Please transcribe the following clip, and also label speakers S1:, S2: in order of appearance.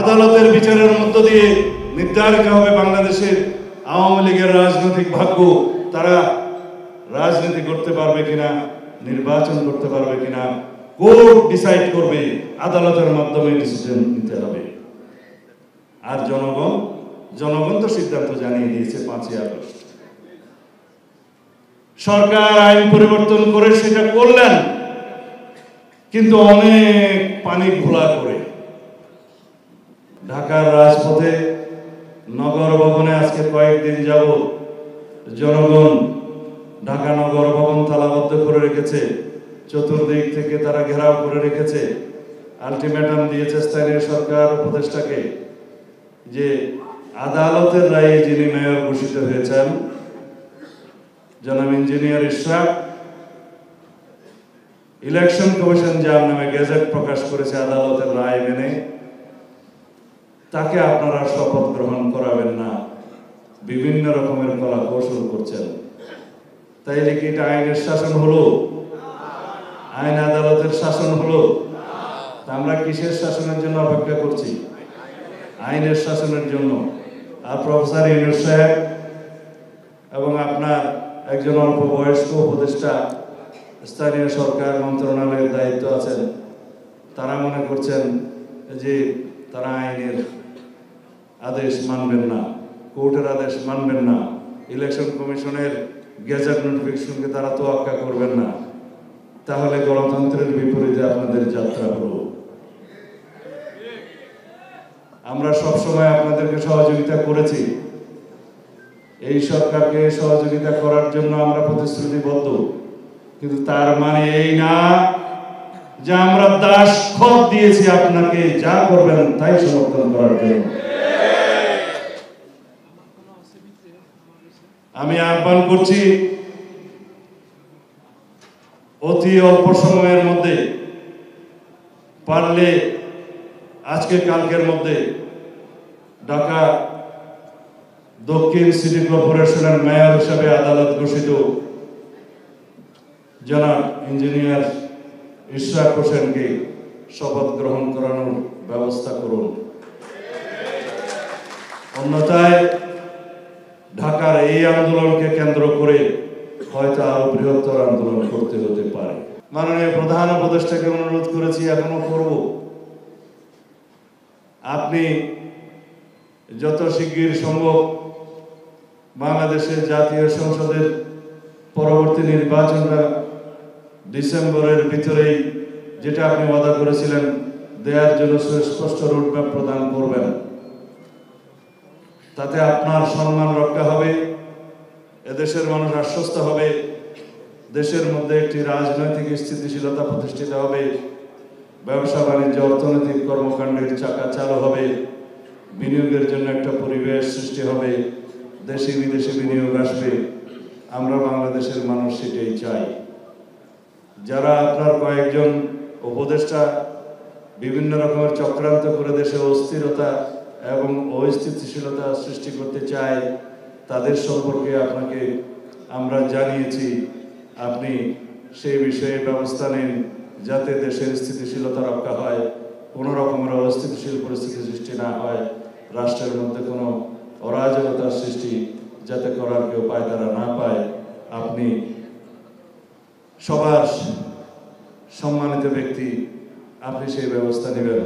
S1: আদালতের বিচারের মধ্য দিয়ে নির্ধারিত হবে বাংলাদেশের আওয়ামী লীগের রাজনৈতিক ভাগ্য। তারা রাজনীতি করতে পারবে কিনা, নির্বাচন করতে পারবে কিনা কোর্ট ডিসাইড করবে, আদালতের মাধ্যমে ডিসিশন নিতে হবে। আর জনগণ তো সিদ্ধান্ত জানিয়ে দিয়েছে 5ই আগস্ট। সরকার আইন পরিবর্তন করে সেটা করলেন, কিন্তু অনেক পানি ঘোলা করে। ঢাকার রাজপথে নগর ভবনে আজকে কয়েকদিন যাবত জনগণ ঢাকা নগর ভবন তালাবদ্ধ করে রেখেছে, চতুর্দিক থেকে তারা ঘেরাও করে রেখেছে। আলটিমেটাম দিয়েছে স্থানীয় সরকার উপদেষ্টাকে যে আদালতের রায়ে যিনি মেয়র ঘোষিত হয়েছেন জনাব ইঞ্জিনিয়ার ইশরাক, ইলেকশন কমিশন যার নামে গেজেট প্রকাশ করেছে আদালতের রায় মেনে, তাকে আপনারা শপথ গ্রহণ করাবেন না, বিভিন্ন রকমের কলা কৌশল করছেন। তাইলে কি এটা আইনের শাসন হলো? আইন আদালতের শাসন হলো? আমরা কিসের শাসনের জন্য অপেক্ষা করছি? আইনের শাসনের জন্য। আর প্রফেসর ইউনূস সাহেব এবং আপনার একজন অল্প বয়স্ক উপদেষ্টা স্থানীয় সরকার মন্ত্রণালয়ের দায়িত্ব আছেন, তারা মনে করছেন যে তারা আইনের আদেশ মানবেন না, কোর্টের আদেশ মানবেন না, ইলেকশন কমিশনের গেজেট নোটিফিকেশনকে তারা তোয়াক্কা করবেন না। তাহলে গণতন্ত্রের বিপরীতে আপনাদের যাত্রা হলো। আমরা সবসময় আপনাদেরকে সহযোগিতা করেছি, এই সরকারকে সহযোগিতা করার জন্য আমরা প্রতিশ্রুতিবদ্ধ, কিন্তু তার মানে এই না যে আমরা দাসখত দিয়েছি আপনাকে যা করবেন তাই সমর্থন করার জন্য। আমি আহ্বান করছি অতি অল্প সময়ের মধ্যে, পারলে আজকে কালকের মধ্যে ঢাকা দক্ষিণ সিটি কর্পোরেশনের মেয়র হিসাবে আদালত ঘোষিত জনাব ইঞ্জিনিয়ার ইশরাক হোসেনকে শপথ গ্রহণ করানোর ব্যবস্থা করুন। অন্যথায় ঢাকার এই আন্দোলনকে কেন্দ্র করে হয়তো আরো বৃহত্তর আন্দোলন করতে হতে পারে। মাননীয় প্রধান উপদেষ্টাকে অনুরোধ করেছি, এখনো করব, আপনি যত শিগগির সম্ভব বাংলাদেশের জাতীয় সংসদের পরবর্তী নির্বাচনটা ডিসেম্বরের ভিতরেই, যেটা আপনি ওয়াদা করেছিলেন, দেওয়ার জন্য সুস্পষ্ট রোডম্যাপ প্রদান করবেন। তাতে আপনার সম্মান রক্ষা হবে, এদেশের মানুষ আশ্বস্ত হবে, দেশের মধ্যে একটি রাজনৈতিক স্থিতিশীলতা প্রতিষ্ঠিত হবে, ব্যবসা বাণিজ্য অর্থনৈতিক কর্মকাণ্ডের চাকা চালু হবে, বিনিয়োগের জন্য একটা পরিবেশ সৃষ্টি হবে, দেশি বিদেশি বিনিয়োগ আসবে। আমরা বাংলাদেশের মানুষ সেটাই চাই। যারা আপনার কয়েকজন উপদেষ্টা বিভিন্ন রকমের চক্রান্ত করে দেশে অস্থিরতা এবং অস্থিতিশীলতা সৃষ্টি করতে চায়, তাদের সম্পর্কে আপনাকে আমরা জানিয়েছি। আপনি সেই বিষয়ে ব্যবস্থা নিন যাতে দেশের স্থিতিশীলতা রক্ষা হয়, কোনো রকমের অস্থিতিশীল পরিস্থিতি সৃষ্টি না হয়, রাষ্ট্রের মধ্যে কোনো অরাজকতার সৃষ্টি যাতে করার কেউ পায়তারা না পায়। আপনি সবার সম্মানিত ব্যক্তি, আপনি সেই ব্যবস্থা নেবেন।